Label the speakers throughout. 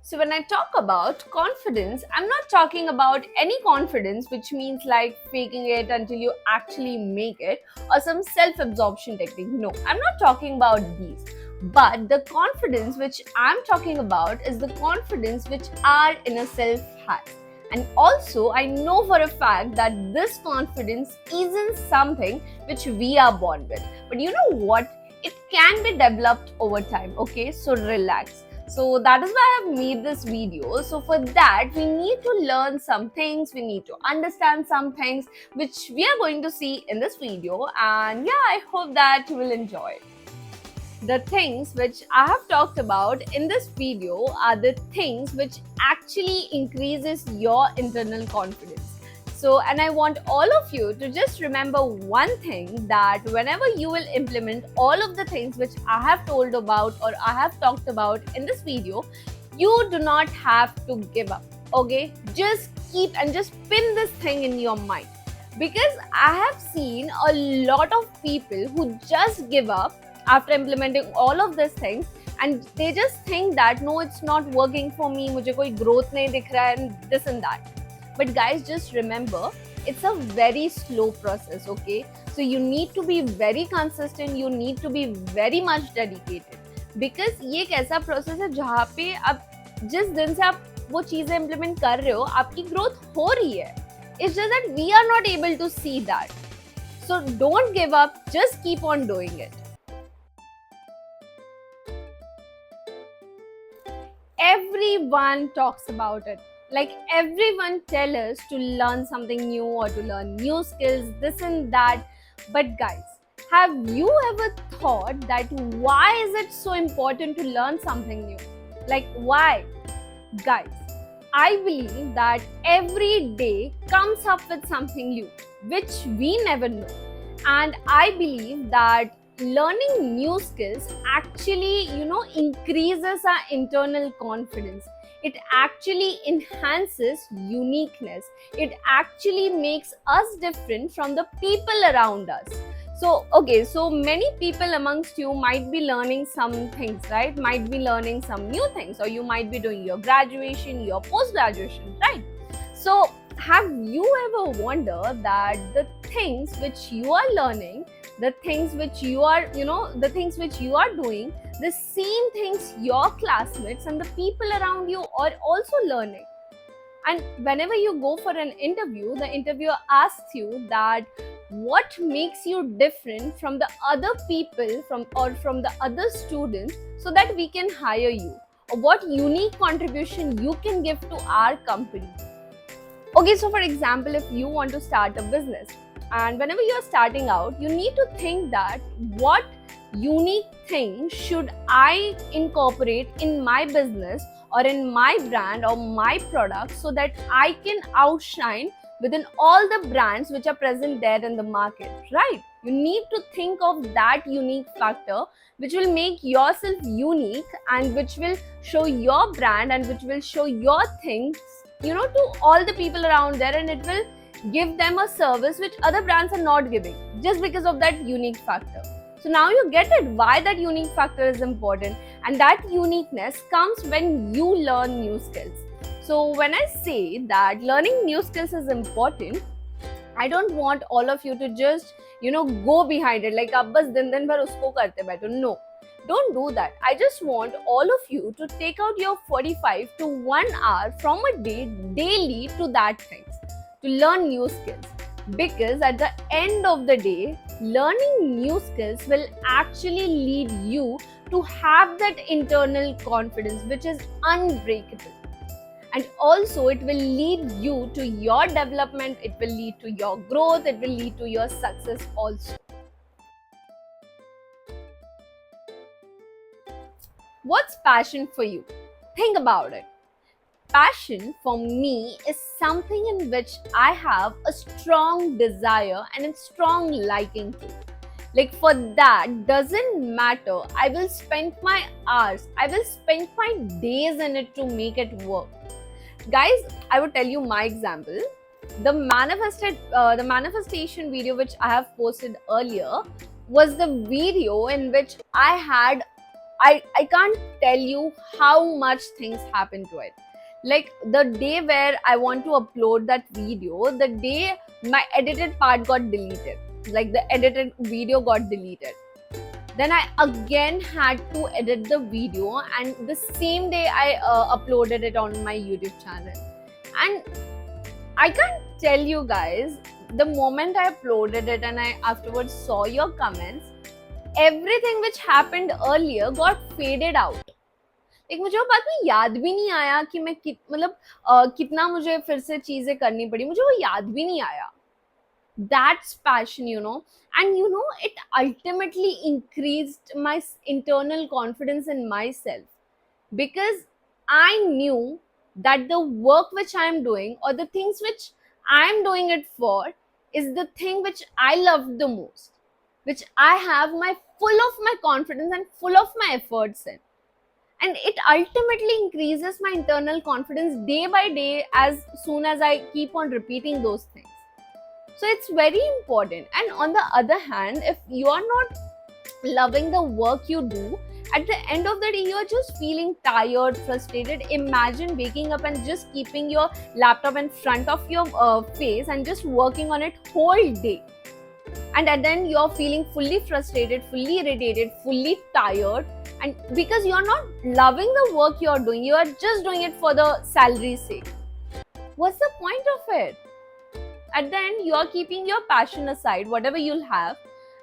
Speaker 1: So when I talk about confidence, I'm not talking about any confidence, which means like faking it until you actually make it or some self-absorption technique. No, I'm not talking about these. But the confidence which I'm talking about is the confidence which our inner self has. And also, I know for a fact that this confidence isn't something which we are born with. But you know what? It can be developed over time, okay? So relax. So that is why I've made this video. So for that, we need to learn some things, we need to understand some things which we are going to see in this video. And yeah, I hope that you will enjoy it. The things which I have talked about in this video are the things which actually increases your internal confidence. So, and I want all of you to just remember one thing, that whenever you will implement all of the things which I have told about or I have talked about in this video, you do not have to give up. Okay, just keep and just pin this thing in your mind, because I have seen a lot of people who just give up after implementing all of these things, and they just think that no, it's not working for me, मुझे कोई growth नहीं दिख रहा है, and this and that. But guys, just remember, it's a very slow process, okay? So you need to be very consistent, you need to be very much dedicated, because ये एक ऐसा process है जहाँ पे अब जिस दिन से आप वो चीजें implement कर रहे हो, आपकी growth हो रही है. It's just that we are not able to see that. So don't give up, just keep on doing it. Everyone talks about it. Like everyone tells us to learn something new or to learn new skills, this and that. But guys, have you ever thought that why is it so important to learn something new? Like why? Guys, I believe that every day comes up with something new, which we never know. And I believe that learning new skills actually, increases our internal confidence. It actually enhances uniqueness. It actually makes us different from the people around us. So, okay, so many people amongst you might be learning some things, right? Might be learning some new things, or you might be doing your graduation, your post-graduation, right? So, have you ever wondered that the things which you are learning, the things which you are, the things which you are doing, the same things your classmates and the people around you are also learning? And whenever you go for an interview, the interviewer asks you that what makes you different from the other people from the other students, so that we can hire you, or what unique contribution you can give to our company. Okay, so for example, if you want to start a business, and whenever you are starting out, you need to think that what unique thing should I incorporate in my business or in my brand or my product, so that I can outshine within all the brands which are present there in the market, right? You need to think of that unique factor which will make yourself unique, and which will show your brand and which will show your things, to all the people around there, and it will give them a service which other brands are not giving, just because of that unique factor. So now you get it, why that unique factor is important, and that uniqueness comes when you learn new skills. So when I say that learning new skills is important, I don't want all of you to just, go behind it, like ab bas din bhar usko karte baitho. No, don't do that. I just want all of you to take out your 45 to 1 hour from a day daily to that things, to learn new skills. Because at the end of the day, learning new skills will actually lead you to have that internal confidence which is unbreakable. And also it will lead you to your development, it will lead to your growth, it will lead to your success also. What's passion for you? Think about it. Passion for me is something in which I have a strong desire and a strong liking to. Like for that, doesn't matter. I will spend my hours, I will spend my days in it to make it work. Guys, I would tell you my example. The manifestation video which I have posted earlier was the video in which I had I can't tell you how much things happen to it. Like the day where I want to upload that video, the day my edited part got deleted, like the edited video got deleted. Then I again had to edit the video, and the same day I uploaded it on my YouTube channel. And I can't tell you guys, the moment I uploaded it and I afterwards saw your comments, everything which happened earlier got faded out. एक मुझे वो बाद में याद भी नहीं आया कि मैं मतलब कितना मुझे फिर से चीजें करनी पड़ी, मुझे वो याद भी नहीं आया. That's passion, and it ultimately increased my internal confidence in myself, because I knew that the work which I am doing, or the things which I am doing it for, is the thing which I love the most, which I have my full of my confidence and full of my efforts in. And it ultimately increases my internal confidence day by day as soon as I keep on repeating those things. So it's very important. And on the other hand, if you are not loving the work you do, at the end of the day, you're just feeling tired, frustrated. Imagine waking up and just keeping your laptop in front of your face and just working on it whole day. And then you're feeling fully frustrated, fully irritated, fully tired. And because you're not loving the work you're doing, you are just doing it for the salary's sake. What's the point of it? At the end, you are keeping your passion aside, whatever you'll have,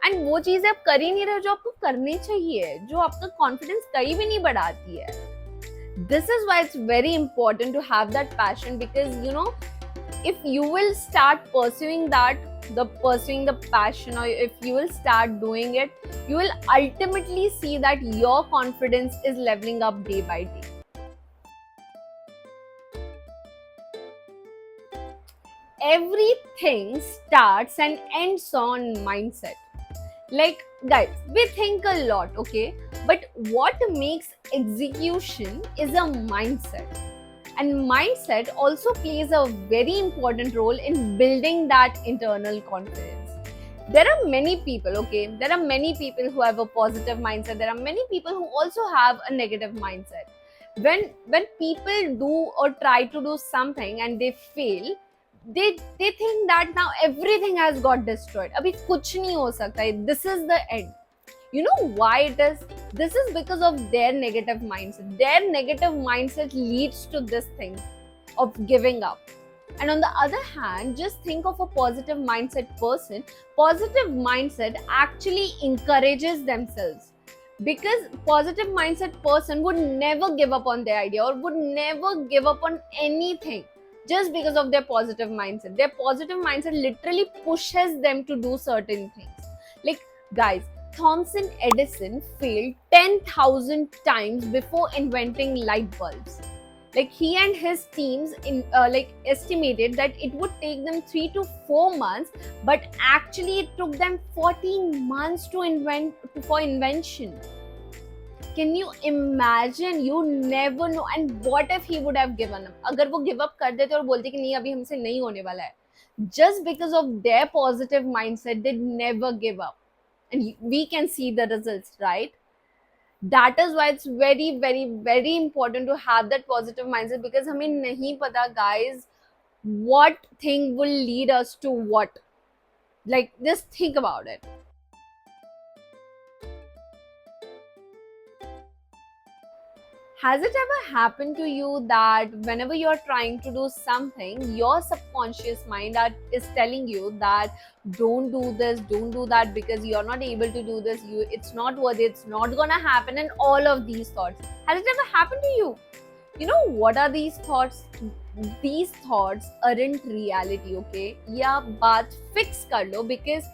Speaker 1: and वो चीजें आप कर ही नहीं रहे जो आपको करनी चाहिए, जो आपका कॉन्फिडेंस कहीं भी नहीं बढ़ाती है. This is why it's very important to have that passion, because if you will start pursuing the passion, or if you will start doing it, you will ultimately see that your confidence is leveling up day by day. Everything starts and ends on mindset. Like, guys, we think a lot, okay? But what makes execution is a mindset. And mindset also plays a very important role in building that internal confidence. There are many people, okay? There are many people who have a positive mindset. There are many people who also have a negative mindset. When people do or try to do something and they fail, they think that now everything has got destroyed. Abhi kuch nahi ho sakta hai. This is the end. You know why it is? This is because of their negative mindset. Their negative mindset leads to this thing of giving up. And on the other hand, just think of a positive mindset person. Positive mindset actually encourages themselves, because positive mindset person would never give up on their idea, or would never give up on anything just because of their positive mindset. Their positive mindset literally pushes them to do certain things. Like, guys, Thomson Edison failed 10,000 times before inventing light bulbs. Like, he and his teams estimated that it would take them 3 to 4 months, but actually it took them 14 months for invention. Can you imagine? You never know. And what if he would have given up? अगर वो give up कर देते और बोलते कि नहीं अभी हमसे नहीं होने वाला है. Just because of their positive mindset, they never give up. And we can see the results, right? That is why it's very, very, very important to have that positive mindset, because हमें नहीं पता, guys, what thing will lead us to what. Like, just think about it. Has it ever happened to you that whenever you're trying to do something, your subconscious mind is telling you that don't do this, don't do that, because you're not able to do this, it's not worth it, it's not gonna happen, and all of these thoughts. Has it ever happened to you? You know what are these thoughts? These thoughts aren't reality, okay? Yeah, baat fix kar lo, because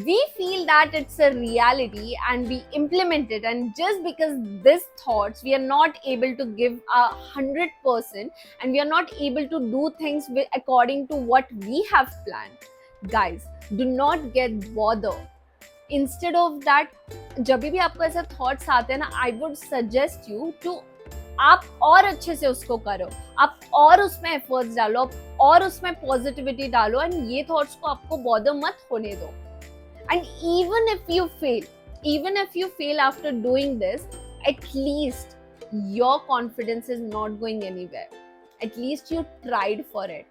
Speaker 1: we feel that it's a reality and we implement it, and just because these thoughts, we are not able to give 100%, and we are not able to do things according to what we have planned. Guys, do not get bothered. Instead of that, जब भी आपको ऐसा thoughts आते हैं ना, I would suggest you to आप और अच्छे से उसको करो, आप और उसमें efforts डालो, आप और उसमें positivity डालो, and ये thoughts को आपको bother मत होने दो. And even if you fail after doing this, at least your confidence is not going anywhere. At least you tried for it.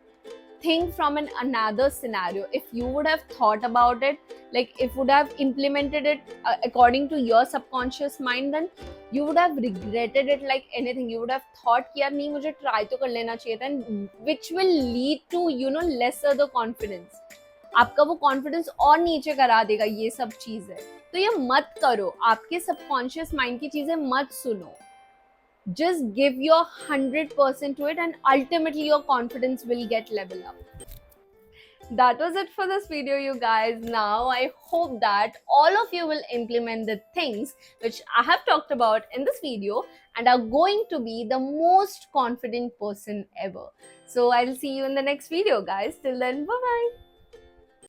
Speaker 1: Think from another scenario. If you would have thought about it, like if would have implemented it according to your subconscious mind, then you would have regretted it like anything. You would have thought कि यार नहीं मुझे try तो कर लेना चाहिए था, and which will lead to lesser the confidence. आपका वो कॉन्फिडेंस और नीचे करा देगा ये सब चीजें. तो ये मत करो, आपके सबकॉन्शियस माइंड की चीजें मत सुनो. Just give your 100% to it, and ultimately your confidence will get level up. That was it for this video, you guys. Now I hope that all of you will implement the things which I have talked about in this video and are going to be the most confident person ever. So I'll see you in the next video, guys. Till then, bye bye.